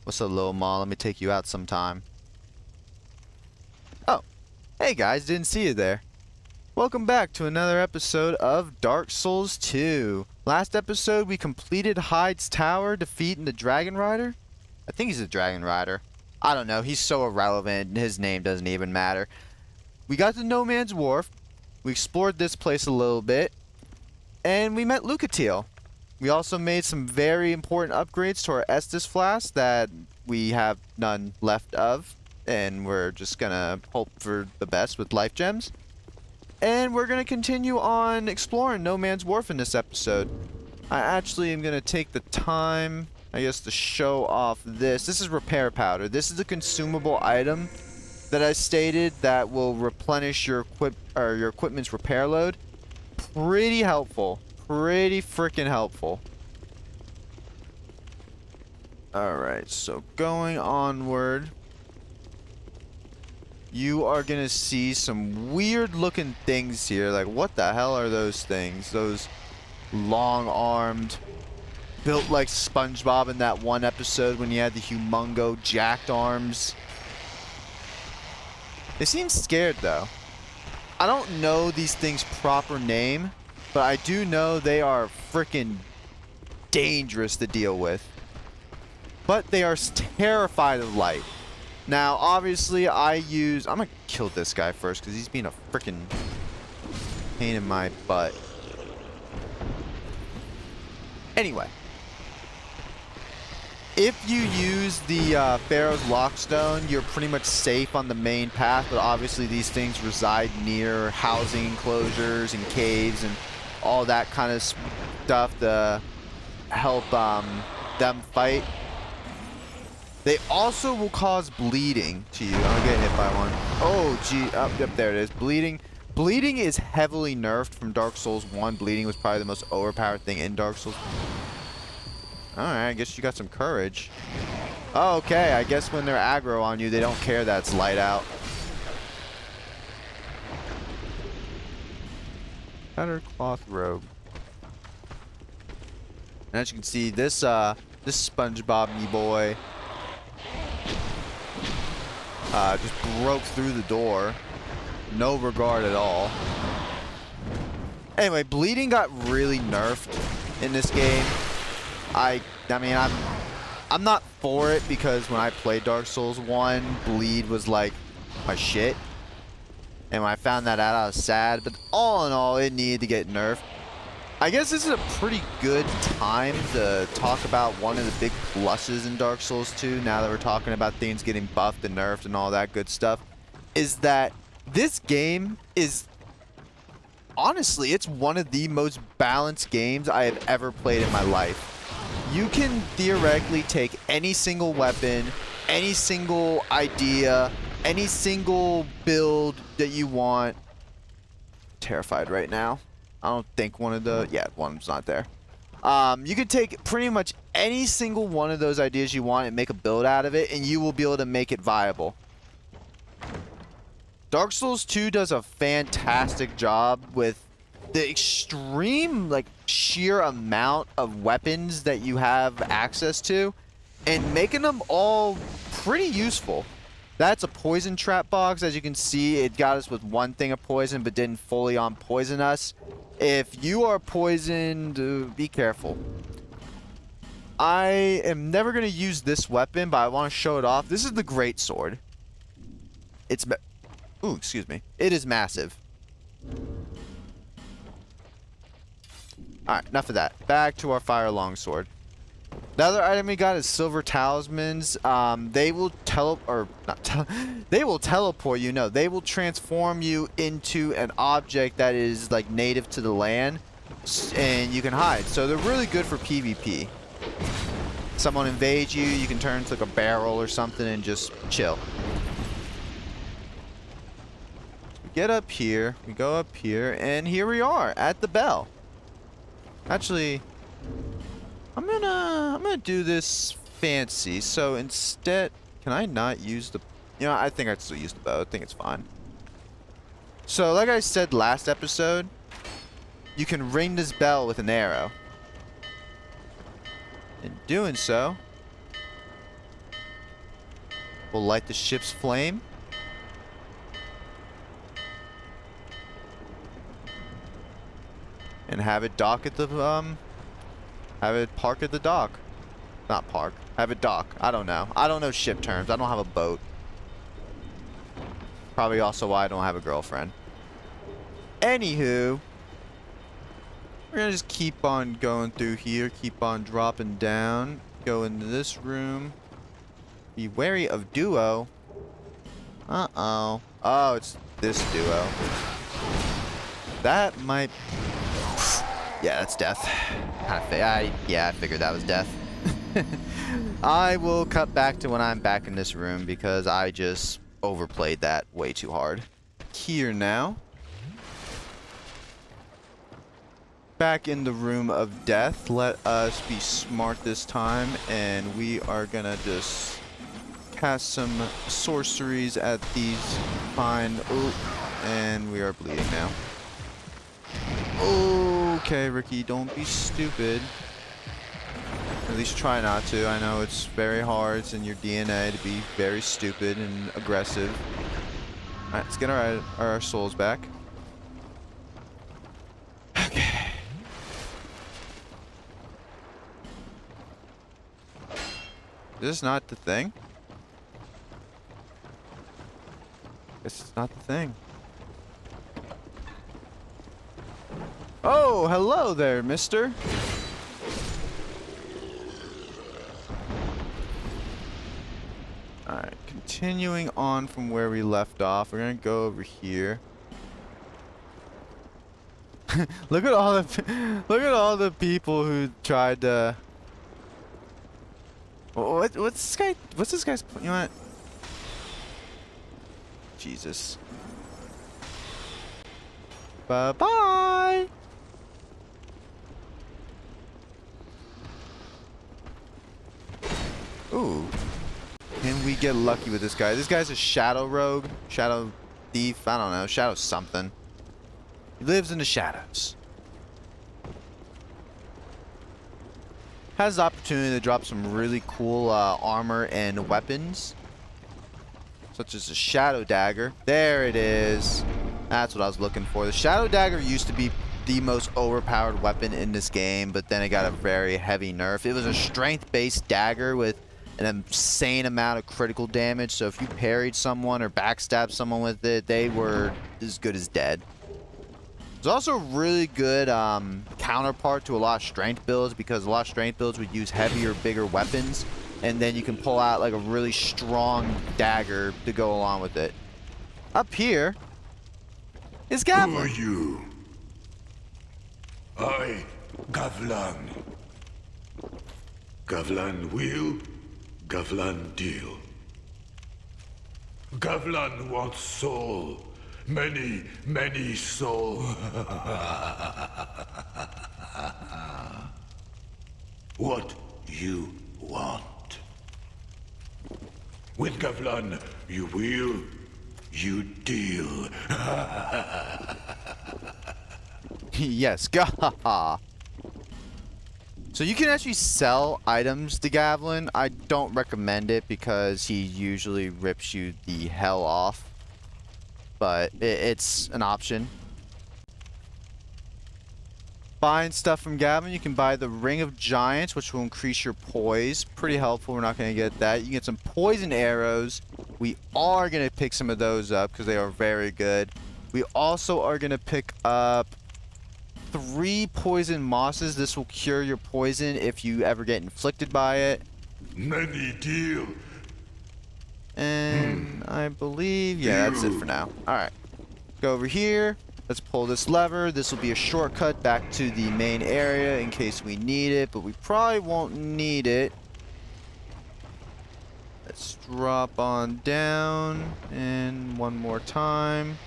What's up, Lil Ma? Let me take you out sometime. Oh, hey guys, didn't see you there. Welcome back to another episode of Dark Souls 2. Last episode, we completed Hyde's Tower, defeating the Dragon Rider. I think he's a Dragon Rider. I don't know, he's so irrelevant, his name doesn't even matter. We got to No Man's Wharf, we explored this place a little bit, and we met Lucatiel. We also made some very important upgrades to our Estus flask that we have none left of, and we're just gonna hope for the best with life gems. And we're gonna continue on exploring No Man's Wharf in this episode. I actually am gonna take the time, I guess, to show off this. This is repair powder. This is a consumable item that I stated that will replenish your equipment's repair load. Pretty helpful. Pretty freaking helpful. Alright, so going onward, you are gonna see some weird looking things here. Like, what the hell are those things? Those long-armed, built like SpongeBob in that one episode when he had the humongo jacked arms. They seem scared though. I don't know these things' proper name, but I do know they are freaking dangerous to deal with. But they are terrified of light. Now, obviously, I'm gonna kill this guy first because he's being a freaking pain in my butt. Anyway. If you use the Pharaoh's Lockstone, you're pretty much safe on the main path, but obviously these things reside near housing enclosures and caves and all that kind of stuff to help them fight. They also will cause bleeding to you. I'll get hit by one. Oh, gee. Oh, yep, there it is. Bleeding. Bleeding is heavily nerfed from Dark Souls 1. Bleeding was probably the most overpowered thing in Dark Souls. Alright, I guess you got some courage. Oh, okay, I guess when they're aggro on you, they don't care that it's light out. Better cloth robe. And as you can see, this SpongeBob-y boy just broke through the door. No regard at all. Anyway, bleeding got really nerfed in this game. I mean, I'm not for it because when I played Dark Souls 1, bleed was like my shit. And when I found that out, I was sad. But all in all, it needed to get nerfed. I guess this is a pretty good time to talk about one of the big pluses in Dark Souls 2, now that we're talking about things getting buffed and nerfed and all that good stuff, is that this game is, honestly, it's one of the most balanced games I have ever played in my life. You can theoretically take any single weapon, any single idea, any single build that you want. Terrified right now. I don't think one of the... Yeah, one's not there. You can take pretty much any single one of those ideas you want and make a build out of it, and you will be able to make it viable. Dark Souls 2 does a fantastic job with the extreme, like, sheer amount of weapons that you have access to, and making them all pretty useful. That's a poison trap box. As you can see, it got us with one thing of poison, but didn't fully poison us. If you are poisoned, be careful. I am never going to use this weapon, but I want to show it off. This is the Great Sword. It's... Ooh, excuse me. It is massive. Alright, enough of that. Back to our Fire Longsword. The other item we got is Silver Talismans. They will they will teleport you. No, they will transform you into an object that is like native to the land, and you can hide. So they're really good for PvP. Someone invades you, you can turn into like a barrel or something and just chill. We get up here, we go up here, and here we are at the bell. Actually, I'm gonna do this fancy. So instead, can I not use the... You know, I think I'd still use the bow. I think it's fine. So like I said last episode, you can ring this bell with an arrow. In doing so, We'll light the ship's flame. And have it dock at the, have it park at the dock. Not park. Have it dock. I don't know. I don't know ship terms. I don't have a boat. Probably also why I don't have a girlfriend. Anywho, we're gonna just keep on going through here. Keep on dropping down. Go into this room. Be wary of duo. Uh-oh. Oh, it's this duo. That might... Yeah, that's death. Yeah, I figured that was death. I will cut back to when I'm back in this room because I just overplayed that way too hard. Here now. Back in the room of death. Let us be smart this time, and we are gonna just cast some sorceries at these fine... Oh, and we are bleeding now. Okay, Ricky, don't be stupid. At least try not to. I know it's very hard. It's in your DNA to be very stupid and aggressive. Alright, let's get our souls back. Okay. This is not the thing? Guess it's not the thing. Oh, hello there, mister. Alright, continuing on from where we left off, we're gonna go over here. Look at all the people who tried to... What's this guy? What's this guy's... You know what? Jesus. Bye-bye! Ooh. Can we get lucky with this guy? This guy's a shadow rogue, shadow thief, I don't know, shadow something. He lives in the shadows. Has the opportunity to drop some really cool armor and weapons. Such as a shadow dagger. There it is. That's what I was looking for. The shadow dagger used to be the most overpowered weapon in this game, but then it got a very heavy nerf. It was a strength-based dagger with an insane amount of critical damage, so if you parried someone or backstabbed someone with it, they were as good as dead. It's also a really good counterpart to a lot of strength builds, because a lot of strength builds would use heavier, bigger weapons, and then you can pull out like a really strong dagger to go along with it. Up here is Gavlan. Who are you? I, Gavlan. Gavlan will, Gavlan deal. Gavlan wants soul. Many, many soul. What you want? With Gavlan, you will, you deal. Yes, gahaha. So you can actually sell items to Gavlan. I don't recommend it because he usually rips you the hell off. But it's an option. Buying stuff from Gavlan, you can buy the Ring of Giants, which will increase your poise. Pretty helpful. We're not going to get that. You can get some poison arrows. We are going to pick some of those up because they are very good. We also are going to pick up 3 poison mosses. This will cure your poison if you ever get inflicted by it. Many deal. And I believe, yeah, that's it for now. Alright. Go over here. Let's pull this lever. This will be a shortcut back to the main area in case we need it, but we probably won't need it. Let's drop on down. And one more time.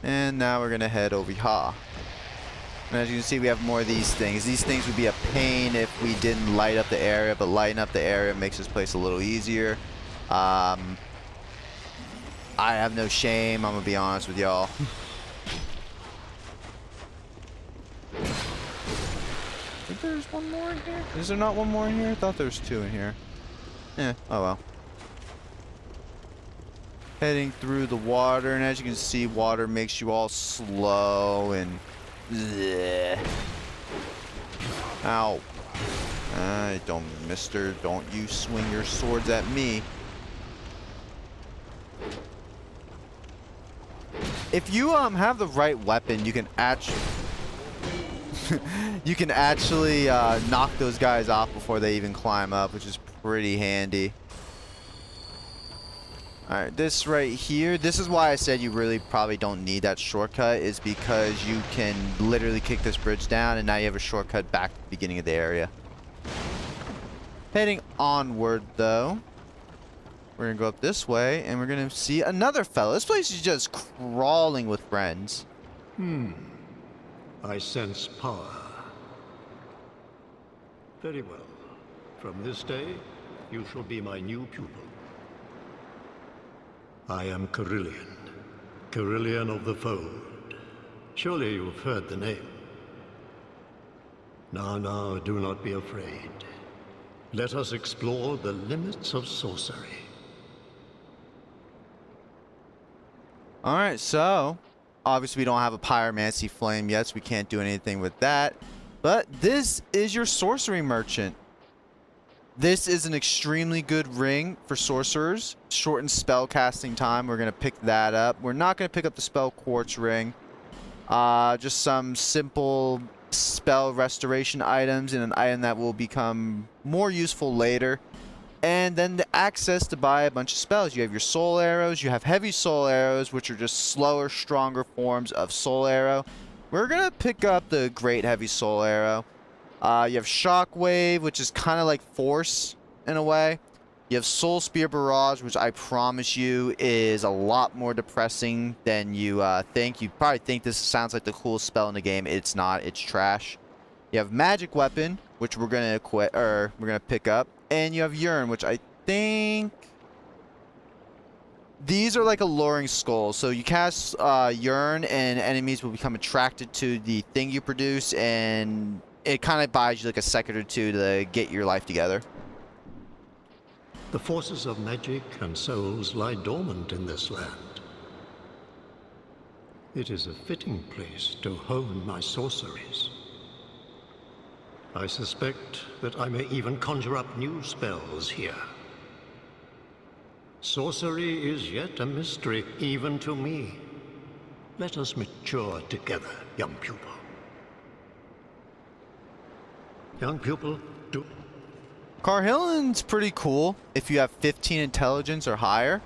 And now we're going to head over here. And as you can see, we have more of these things. These things would be a pain if we didn't light up the area, but lighting up the area makes this place a little easier. I have no shame, I'm going to be honest with y'all. I think there's one more in here. Is there not one more in here? I thought there was 2 in here. Eh, oh well. Heading through the water, and as you can see, water makes you all slow and... Bleh. Ow. Don't, mister, don't you swing your swords at me. If you have the right weapon, you can actually knock those guys off before they even climb up, which is pretty handy. Alright, this right here, this is why I said you really probably don't need that shortcut, is because you can literally kick this bridge down and now you have a shortcut back to the beginning of the area. Heading onward though, we're gonna go up this way and we're gonna see another fellow. This place is just crawling with friends. I sense power. Very well. From this day, you shall be my new pupil. I am Carillion, Carillion of the Fold. Surely you've heard the name. Now, do not be afraid. Let us explore the limits of sorcery. Alright, so obviously we don't have a pyromancy flame yet, so we can't do anything with that. But this is your sorcery merchant. This is an extremely good ring for sorcerers. Shortened spell casting time. We're going to pick that up. We're not going to pick up the spell quartz ring. Just some simple spell restoration items and an item that will become more useful later. And then the access to buy a bunch of spells. You have your soul arrows. You have heavy soul arrows, which are just slower, stronger forms of soul arrow. We're going to pick up the great heavy soul arrow. You have Shockwave, which is kind of like Force in a way. You have Soul Spear Barrage, which I promise you is a lot more depressing than you think. You probably think this sounds like the coolest spell in the game. It's not. It's trash. You have Magic Weapon, which we're gonna equip, or we're gonna pick up, and you have Urine, which I think these are like alluring skulls. So you cast Urine, and enemies will become attracted to the thing you produce, and it kind of buys you like a second or two to get your life together. The forces of magic and souls lie dormant in this land. It is a fitting place to hone my sorceries. I suspect that I may even conjure up new spells here. Sorcery is yet a mystery, even to me. Let us mature together, young pupil. Young pupil, do... Carhillen's pretty cool if you have 15 intelligence or higher.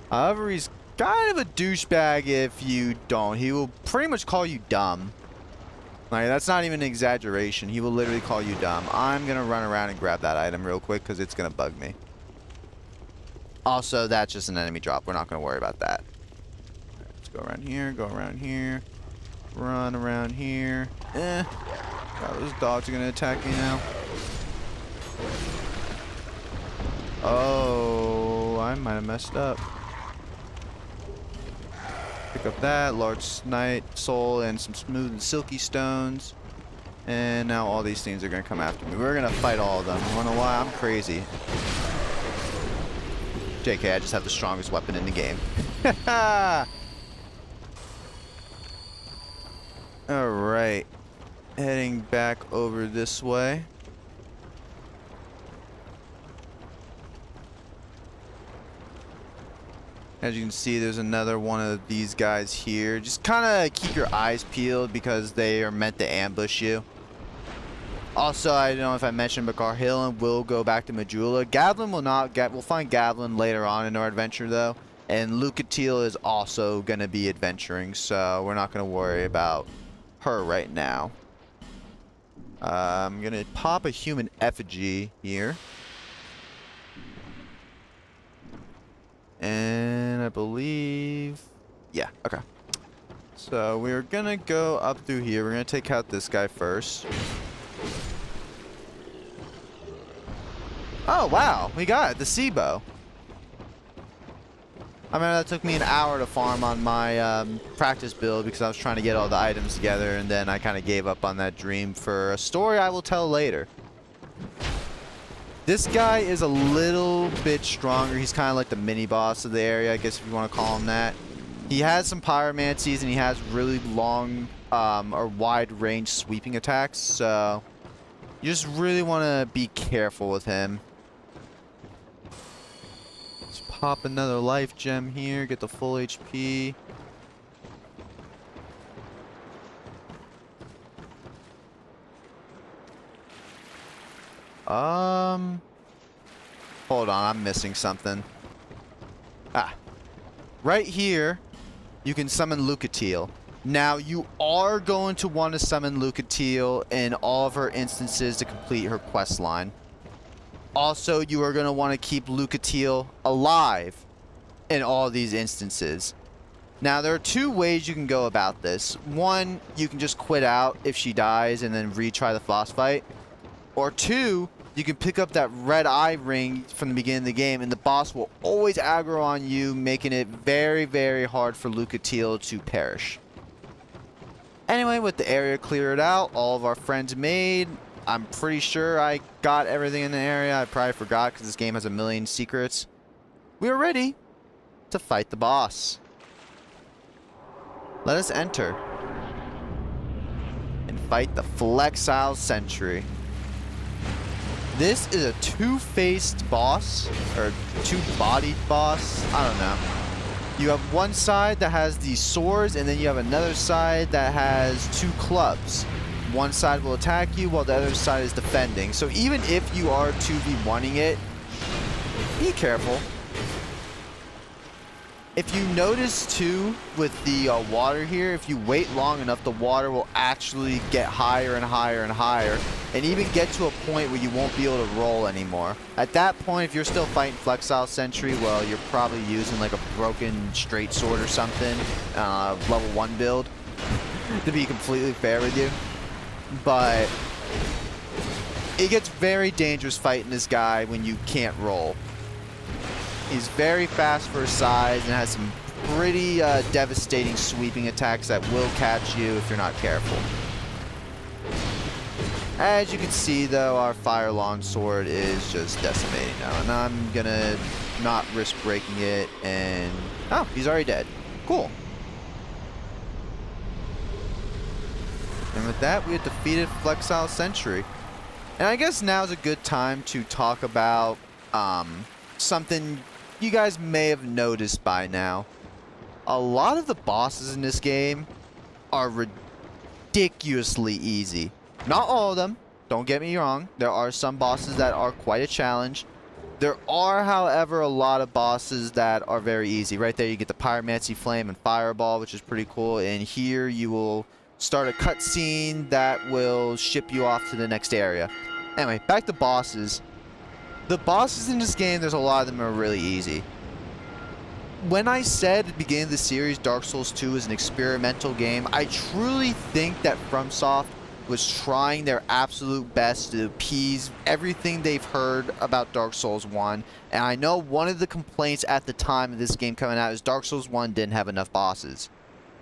However, he's kind of a douchebag if you don't. He will pretty much call you dumb. Like, that's not even an exaggeration. He will literally call you dumb. I'm going to run around and grab that item real quick because it's going to bug me. Also, that's just an enemy drop. We're not going to worry about that. Right, let's go around here, run around here. God, those dogs are going to attack me now. Oh, I might have messed up. Pick up that large night soul and some smooth and silky stones. And now all these things are going to come after me. We're going to fight all of them. You want to know why? I'm crazy. JK, I just have the strongest weapon in the game. Alright. Heading back over this way. As you can see, there's another one of these guys here. Just kind of keep your eyes peeled because they are meant to ambush you. Also, I don't know if I mentioned, but Carhillen will go back to Majula. Gavlin will not get. We'll find Gavlin later on in our adventure, though. And Lucatiel is also going to be adventuring, so we're not going to worry about her right now. I'm going to pop a human effigy here. And I believe... yeah, okay. So we're going to go up through here. We're going to take out this guy first. Oh, wow. We got it. The Seabow. I mean, that took me an hour to farm on my practice build because I was trying to get all the items together, and then I kind of gave up on that dream for a story I will tell later. This guy is a little bit stronger. He's kind of like the mini boss of the area, I guess if you want to call him that. He has some pyromancies and he has really long or wide range sweeping attacks, so you just really want to be careful with him. Let's pop another life gem here, get the full HP. Hold on, I'm missing something. Ah. Right here, you can summon Lucatiel. Now, you are going to want to summon Lucatiel in all of her instances to complete her quest line. Also, you are going to want to keep Lucatiel alive in all of these instances. Now, there are two ways you can go about this. One, you can just quit out if she dies and then retry the boss fight. Or two, you can pick up that red eye ring from the beginning of the game and the boss will always aggro on you, making it very, very hard for Lucatiel to perish. Anyway, with the area cleared out, all of our friends made, I'm pretty sure I got everything in the area. I probably forgot because this game has a million secrets. We are ready to fight the boss. Let us enter and fight the Flexile Sentry. This is a two-faced boss, or two-bodied boss. I don't know. You have one side that has these swords, and then you have another side that has two clubs. One side will attack you, while the other side is defending. So even if you are 2v1ing it, be careful. If you notice too, with the water here, if you wait long enough, the water will actually get higher and higher and higher, and even get to a point where you won't be able to roll anymore. At that point, if you're still fighting Flexile Sentry, well, you're probably using like a broken straight sword or something, level 1 build, to be completely fair with you. But it gets very dangerous fighting this guy when you can't roll. He's very fast for his size and has some pretty devastating sweeping attacks that will catch you if you're not careful. As you can see, though, our Fire Longsword is just decimating now. And I'm gonna not risk breaking it, and... oh, he's already dead. Cool. And with that, we have defeated Flexile Sentry. And I guess now's a good time to talk about something you guys may have noticed by now. A lot of the bosses in this game are ridiculously easy. Not all of them, don't get me wrong. There are some bosses that are quite a challenge. There are, however, a lot of bosses that are very easy. Right there you get the Pyromancy Flame and Fireball, which is pretty cool. And here you will start a cutscene that will ship you off to the next area. Anyway, back to bosses. The bosses in this game, there's a lot of them are really easy. When I said at the beginning of the series Dark Souls 2 is an experimental game, I truly think that FromSoft was trying their absolute best to appease everything they've heard about Dark Souls 1. And I know one of the complaints at the time of this game coming out is Dark Souls 1 didn't have enough bosses.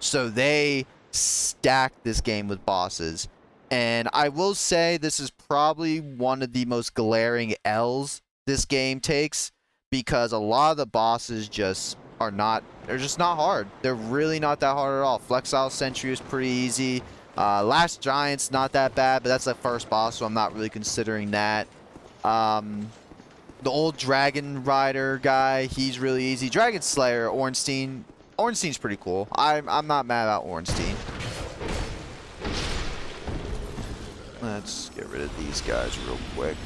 So they stacked this game with bosses. And I will say this is probably one of the most glaring L's this game takes, because a lot of the bosses just are not, they're just not hard. They're really not that hard at all. Flexile Sentry is pretty easy. Last Giant's not that bad, but that's the first boss, so I'm not really considering that. The old Dragon Rider guy, he's really easy. Dragon Slayer, Ornstein. Ornstein's pretty cool. I'm not mad about Ornstein. Let's get rid of these guys real quick.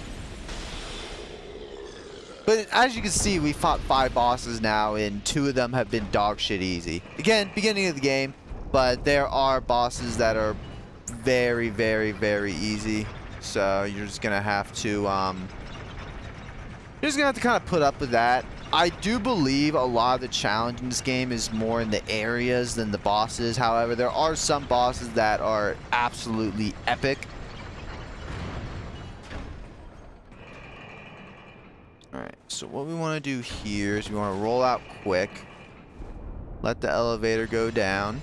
But as you can see, we fought 5 bosses now, and 2 of them have been dog shit easy. Again, beginning of the game, but there are bosses that are very, very, very easy. So you're just gonna have to, kind of put up with that. I do believe a lot of the challenge in this game is more in the areas than the bosses. However, there are some bosses that are absolutely epic. Alright, so what we want to do here is we want to roll out quick. Let the elevator go down.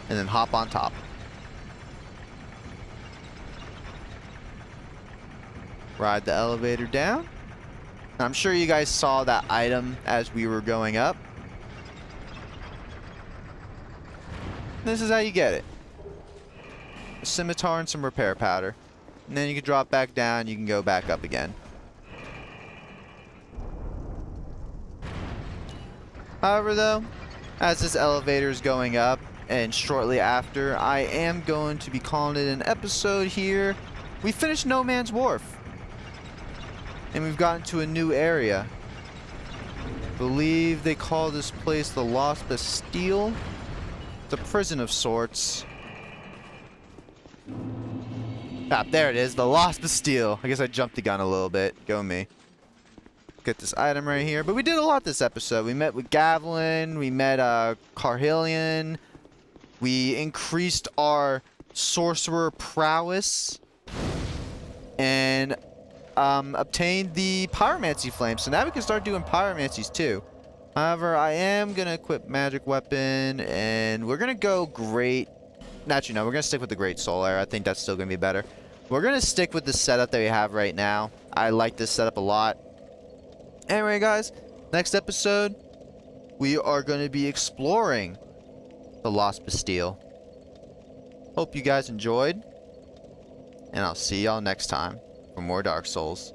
And then hop on top. ride the elevator down. I'm sure you guys saw that item as we were going up. This is how you get it. A scimitar and some repair powder. And then you can drop back down, you can go back up again. However though, as this elevator is going up, and shortly after, I am going to be calling it an episode here. We finished No Man's Wharf. And we've gotten to a new area. I believe they call this place the Lost Bastille. It's a prison of sorts. Ah, there it is, the Lost Bastille. I guess I jumped the gun a little bit. Go me. Get this item right here. But we did a lot this episode. We met with Gavlin. We met Carhillion. We increased our sorcerer prowess. And obtained the pyromancy flame. So now we can start doing pyromancies too. However, I am going to equip magic weapon. And we're going to go great. Actually, no. We're going to stick with the great soul arrow. I think that's still going to be better. We're going to stick with the setup that we have right now. I like this setup a lot. Anyway, guys, next episode, we are going to be exploring the Lost Bastille. Hope you guys enjoyed, and I'll see y'all next time for more Dark Souls.